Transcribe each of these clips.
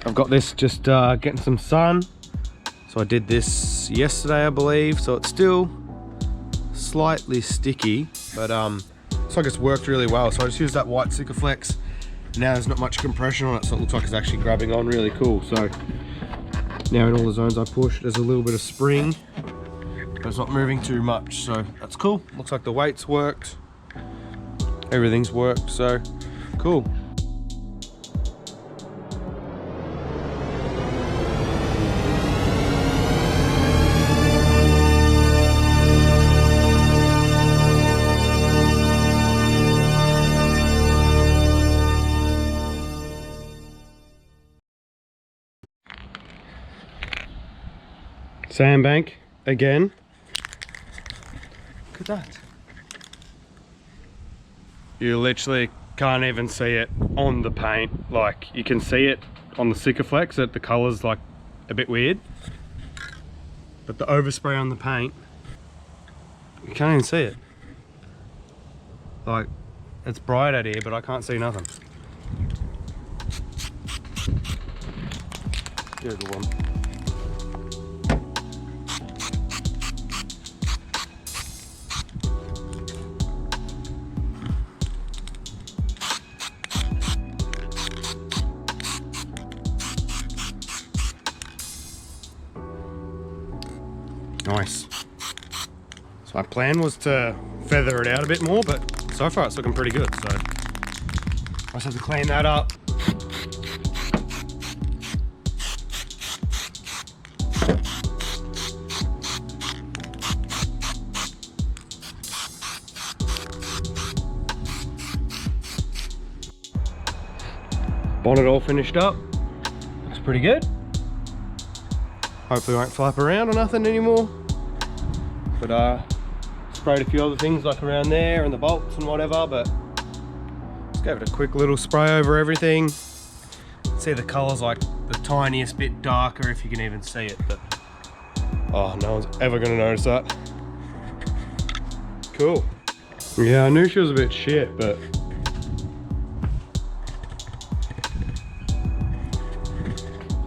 I've got this just getting some sun. So I did this yesterday, I believe. So it's still slightly sticky, but looks like it's worked really well. So I just used that white Sikaflex. Now there's not much compression on it, so it looks like it's actually grabbing on really cool. So now in all the zones I push, there's a little bit of spring, but it's not moving too much, so that's cool. Looks like the weight's worked. Everything's worked, so cool. Sandbank again. Look at that. You literally can't even see it on the paint. Like, you can see it on the Sikaflex that the color's like a bit weird, but the overspray on the paint, you can't even see it. Like, it's bright out here, but I can't see nothing. Here's the one. Nice. So my plan was to feather it out a bit more, but so far it's looking pretty good. So I just have to clean that up. Bonnet all finished up. Looks pretty good. Hopefully won't flap around or nothing anymore. But sprayed a few other things like around there and the bolts and whatever, but just gave it a quick little spray over everything. See the colour's like the tiniest bit darker, if you can even see it, but oh, no one's ever gonna notice that. Cool. Yeah, I knew she was a bit shit, but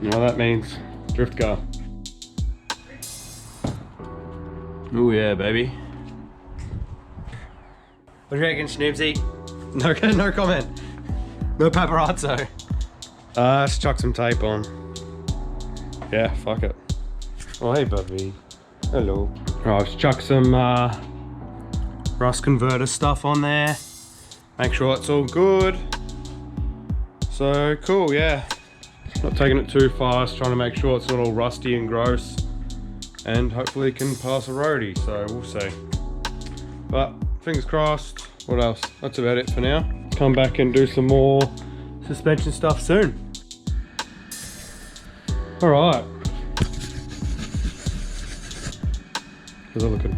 you know what that means? Drift car. Oh yeah, baby. What do you reckon, Snoopsy? No comment. No paparazzo. Let's chuck some tape on. Yeah, fuck it. Oh, hey, Bubby. Hello. Alright, let's chuck some rust converter stuff on there. Make sure it's all good. So, cool, yeah. Not taking it too fast, trying to make sure it's not all rusty and gross. And hopefully can pass a roadie, so we'll see. But fingers crossed. What else? That's about it for now. Come back and do some more suspension stuff soon. All right. How's it looking?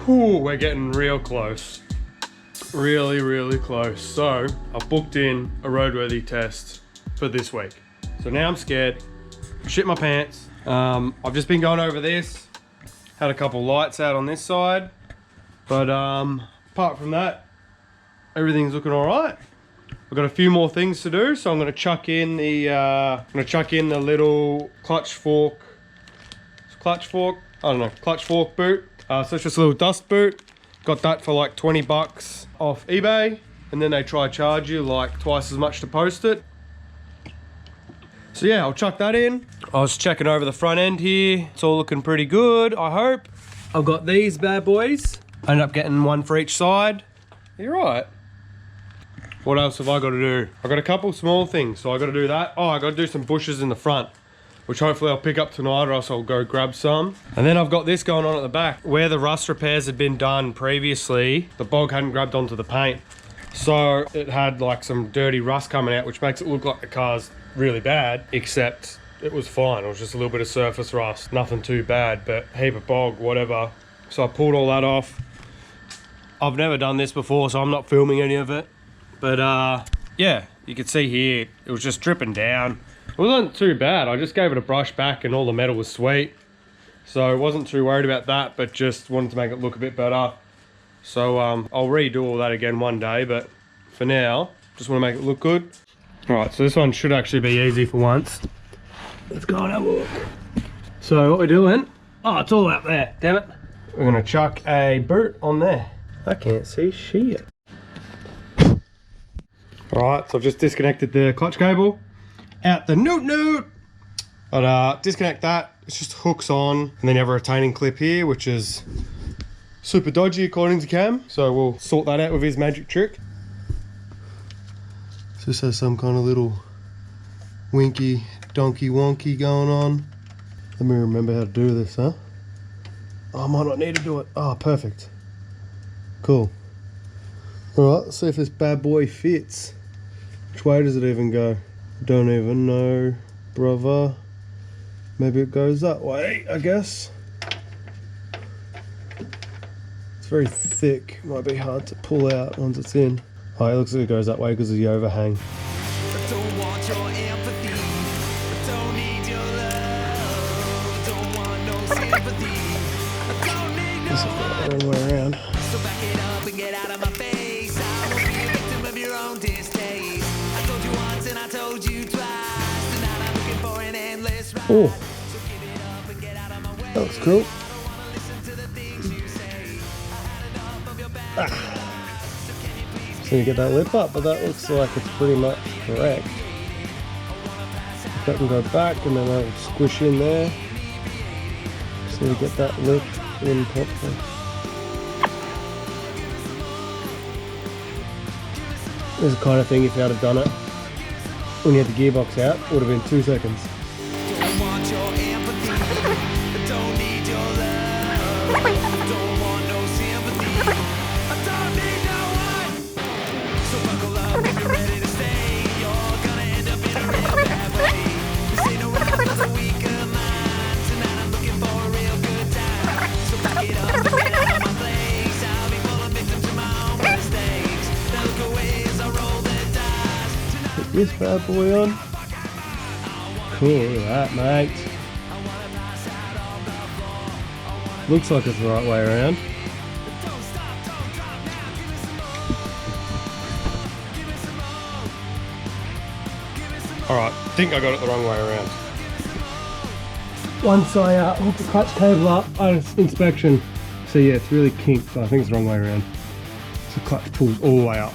Whew, we're getting real close. Really close. So I've booked in a roadworthy test for this week. So now I'm scared. Shit my pants. I've just been going over this, had a couple lights out on this side, but apart from that, everything's looking all right. I've got a few more things to do, so I'm going to chuck in the little clutch fork clutch fork boot. So it's just a little dust boot. Got that for like 20 bucks off eBay, and then they try to charge you like twice as much to post it. So yeah, I'll chuck that in. I was checking over the front end here. It's all looking pretty good, I hope. I've got these bad boys. I ended up getting one for each side. You're right. What else have I got to do? I've got a couple small things, so I got to do that. Oh, I got to do some bushes in the front, which hopefully I'll pick up tonight, or else I'll go grab some. And then I've got this going on at the back. Where the rust repairs had been done previously, the bog hadn't grabbed onto the paint. So it had like some dirty rust coming out, which makes it look like the car's really bad, except it was fine. It was just a little bit of surface rust, nothing too bad, but heap of bog, whatever. So I pulled all that off. I've never done this before, so I'm not filming any of it. But yeah, you can see here, it was just dripping down. It wasn't too bad. I just gave it a brush back and all the metal was sweet. So I wasn't too worried about that, but just wanted to make it look a bit better. So I'll redo all that again one day, but for now, just want to make it look good. Alright, so this one should actually be easy for once. Let's go and have a look. So what we're doing, oh, it's all out there, damn it. We're gonna chuck a boot on there. I can't see shit. Alright, so I've just disconnected the clutch cable out the noot. But disconnect that, it just hooks on, and then you have a retaining clip here, which is super dodgy according to Cam. So we'll sort that out with his magic trick. So this has some kind of little winky donkey wonky going on. Let me remember how to do this, huh? Oh, I might not need to do it. Oh, perfect. Cool. Alright, let's see if this bad boy fits. Which way does it even go? Don't even know, brother. Maybe it goes that way, I guess. It's very thick. Might be hard to pull out once it's in. Oh, it looks like it goes that way because of the overhang. I don't want your empathy. I don't need your love. I don't want no sympathy. I don't need no This will go the wrong way around. So back it up and get out of my face. I won't be a victim of your own distaste. I told you once and I told you twice. Tonight I'm looking for an endless ride. Oh, So give it up and get out of my way. that looks cool. I don't wanna listen to the things you say. I had enough of your bad. So can you please So you get that lip up, but that looks like it's pretty much correct. That can go back and then that will squish in there. So you get that lip in properly. This is the kind of thing if you had done it when you had the gearbox out, it would have been 2 seconds. don't want your empathy. I don't need your love. I don't want no sympathy. I don't need no one. So buckle up if you're ready to stay. You're gonna end up in a real bad way. This ain't no ride for the weak of mind. Tonight I'm looking for a real good time. So back it up and get out of my place. I'll be falling victim to my own mistakes. Now look away as I roll the dice. Put this bad boy on. Cool, look at that, mate. Looks like it's the right way around. Alright, I think I got it the wrong way around. Once I hooked the clutch cable up on inspection, so yeah, it's really kinked, but I think it's the wrong way around. So the clutch pulls all the way up.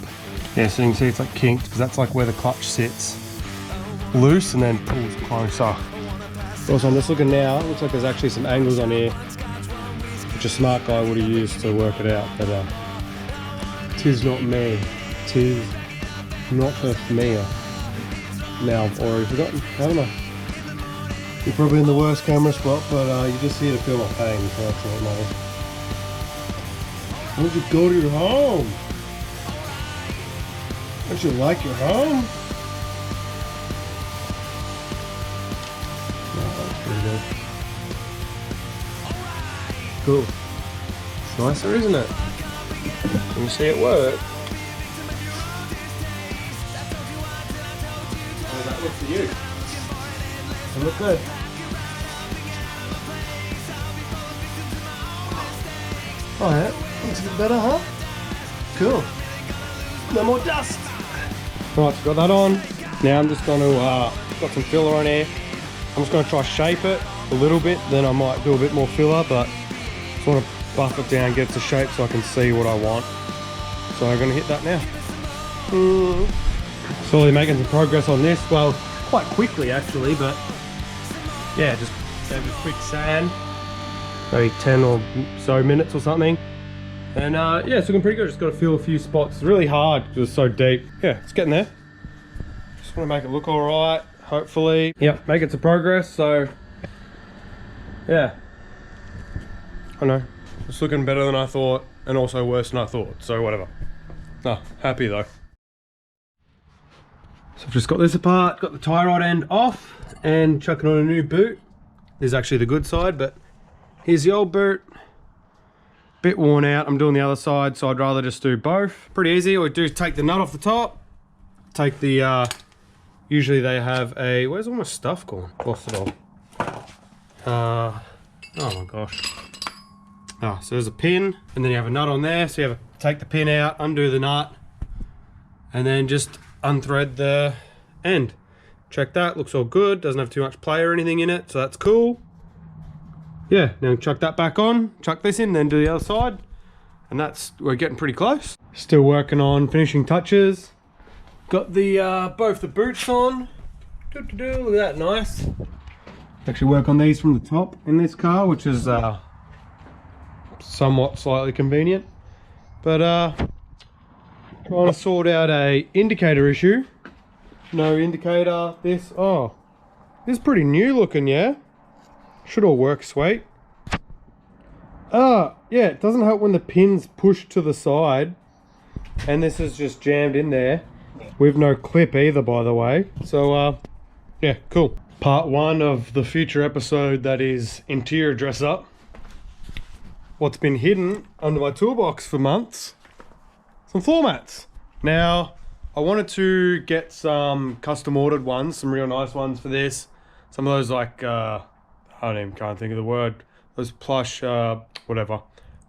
Yeah, so you can see it's like kinked, because that's like where the clutch sits. Loose and then pulls closer. Also, I'm just looking now, it looks like there's actually some angles on here, which a smart guy would have used to work it out, but tis not me. Tis not for me. Now I've already forgotten, haven't I? You're probably in the worst camera spot, but you're just here to feel my pain, so that's all that matters. Why don't you go to your home? Don't you like your home? Pretty good. Cool. It's nicer, isn't it? Can you see it work? How does that look for you? Does it look good? Oh yeah, looks a bit better, huh? Cool. No more dust. Right, so got that on. Now I'm just going to, got some filler on here. I'm just going to try shape it a little bit, then I might do a bit more filler, but just want to buff it down, get it to shape so I can see what I want. So I'm going to hit that now. Slowly making some progress on this, well, quite quickly actually, but yeah, just gave it a quick sand, maybe 10 or so minutes or something. And yeah, it's looking pretty good. Just got to fill a few spots. It's really hard because it's so deep. Yeah, it's getting there. Just want to make it look all right. Hopefully, yeah, making some progress. So, yeah, I know it's looking better than I thought, and also worse than I thought. So whatever. No, happy though. So I've just got this apart, got the tie rod end off, and chucking on a new boot. This is actually the good side, but here's the old boot. Bit worn out. I'm doing the other side, so I'd rather just do both. Pretty easy. All we do is take the nut off the top, take the usually they have a, where's all my stuff gone? Lost it all. Oh my gosh. So there's a pin, and then you have a nut on there, so you have to take the pin out, undo the nut, and then just unthread the end. Check that, looks all good, doesn't have too much play or anything in it, so that's cool. Yeah, now chuck that back on, chuck this in, then do the other side, and we're getting pretty close. Still working on finishing touches. Got the both the boots on. Look at that, nice. Actually work on these from the top in this car, which is somewhat slightly convenient. But trying to sort out a indicator issue. No indicator, this is pretty new looking, yeah? Should all work sweet. Yeah, it doesn't help when the pins push to the side. And this is just jammed in there with no clip either, by the way. So, yeah, cool. Part 1 of the future episode that is interior dress up. What's been hidden under my toolbox for months? Some floor mats. Now, I wanted to get some custom ordered ones, some real nice ones for this. Some of those like, can't think of the word. Those plush, whatever.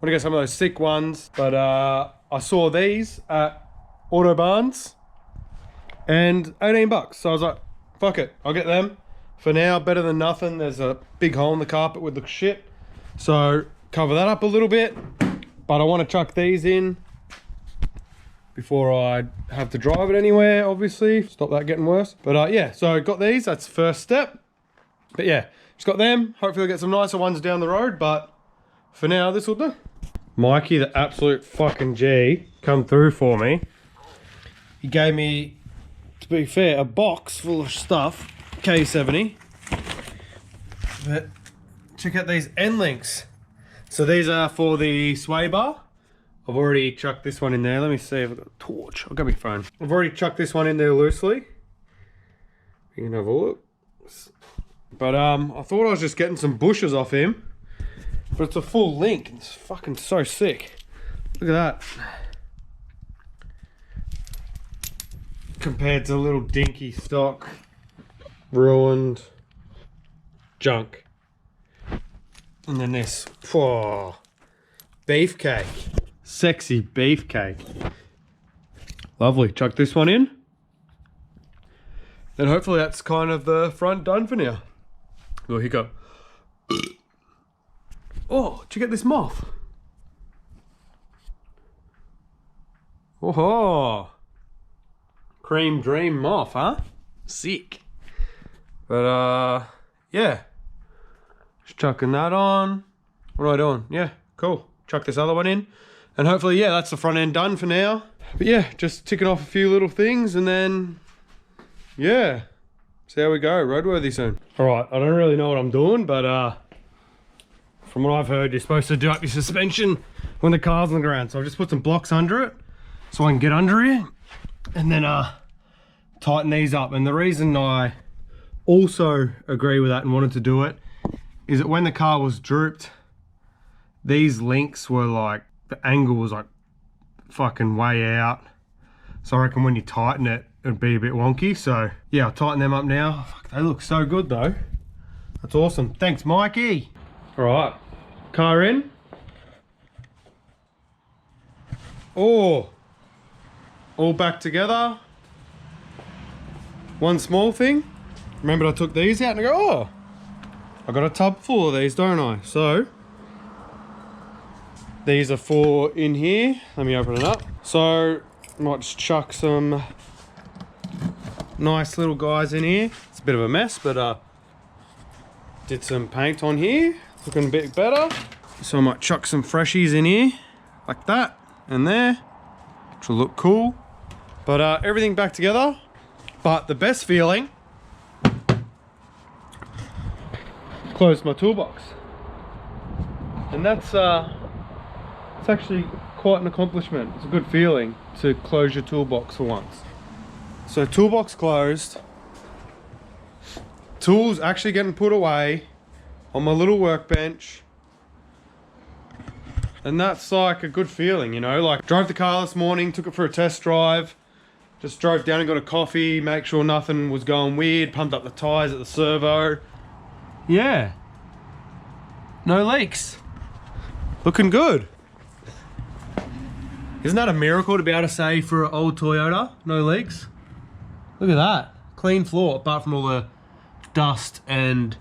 I want to get some of those sick ones, but I saw these at Auto Barnes and 18 bucks. So I was like, fuck it, I'll get them. For now, better than nothing. There's a big hole in the carpet with the shit. So cover that up a little bit, but I want to chuck these in before I have to drive it anywhere, obviously. Stop that getting worse. But yeah, so I got these, that's the first step. But yeah, just got them. Hopefully I'll get some nicer ones down the road, but for now, this will do. Mikey, the absolute fucking G, come through for me. He gave me, to be fair, a box full of stuff, KE70. But check out these end links. So these are for the sway bar. I've already chucked this one in there. Let me see if I've got a torch. I'll get my phone. I've already chucked this one in there loosely. You can have a look. But I thought I was just getting some bushes off him. But it's a full link. It's fucking so sick. Look at that. Compared to little dinky stock, ruined junk. And then this. Oh, beefcake. Sexy beefcake. Lovely. Chuck this one in. Then hopefully that's kind of the front done for now. Little hiccup. Oh, did you get this moth? Oh, cream dream moth, huh? Sick. But yeah, just chucking that on. What am I doing? Yeah, cool. Chuck this other one in, and hopefully, yeah, that's the front end done for now. But yeah, just ticking off a few little things, and then yeah, see how we go. Roadworthy soon. All right, I don't really know what I'm doing, but from what I've heard, you're supposed to do up your suspension when the car's on the ground. So I've just put some blocks under it so I can get under here and then tighten these up. And the reason I also agree with that and wanted to do it is that when the car was drooped, these links were like, the angle was like fucking way out. So I reckon when you tighten it, it'd be a bit wonky. So yeah, I'll tighten them up now. Fuck, they look so good though. That's awesome. Thanks, Mikey. All right, car in. Oh, all back together. One small thing. Remember I took these out and I go, oh, I got a tub full of these, don't I? So these are for in here. Let me open it up. So I might just chuck some nice little guys in here. It's a bit of a mess, but did some paint on here. Looking a bit better. So I might chuck some freshies in here, like that, and there, which will look cool. But everything back together. But the best feeling, close my toolbox. And that's it's actually quite an accomplishment. It's a good feeling to close your toolbox for once. So toolbox closed. Tools actually getting put away on my little workbench, and that's like a good feeling, you know. Like, drove the car this morning, took it for a test drive, just drove down and got a coffee, make sure nothing was going weird, pumped up the tires at the servo. Yeah, no leaks, looking good. Isn't that a miracle to be able to say for an old Toyota, no leaks? Look at that, clean floor apart from all the dust and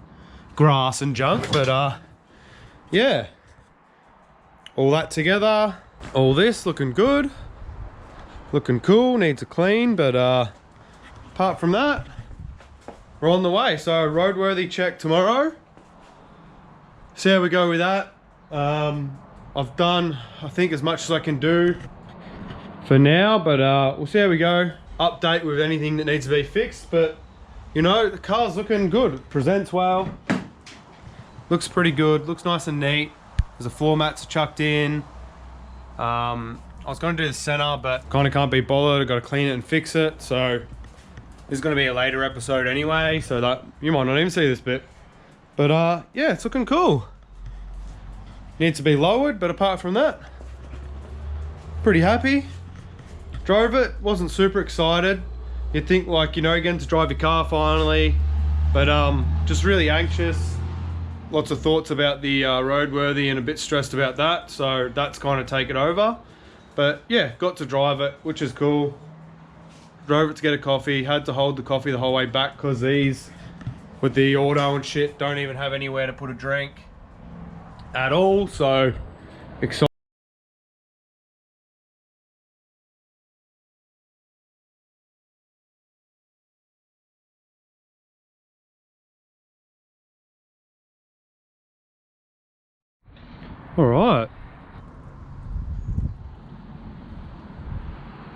grass and junk. But yeah, all that together, all this looking good, looking cool, needs a clean. But apart from that, we're on the way. So roadworthy check tomorrow. See how we go with that. I've done, I think, as much as I can do for now, but we'll see how we go. Update with anything that needs to be fixed. But you know, the car's looking good. It presents well, looks pretty good, looks nice and neat. There's a floor mats chucked in. I was going to do the center, but kind of can't be bothered. I've got to clean it and fix it. So this is going to be a later episode anyway, so that you might not even see this bit. But yeah, it's looking cool. Needs to be lowered, but apart from that, pretty happy. Drove it, wasn't super excited. You'd think, like, you know, getting to drive your car finally, but just really anxious. Lots of thoughts about the roadworthy and a bit stressed about that, so that's kind of taken over. But yeah, got to drive it, which is cool. Drove it to get a coffee, had to hold the coffee the whole way back because these, with the auto and shit, don't even have anywhere to put a drink at all. So excited. All right,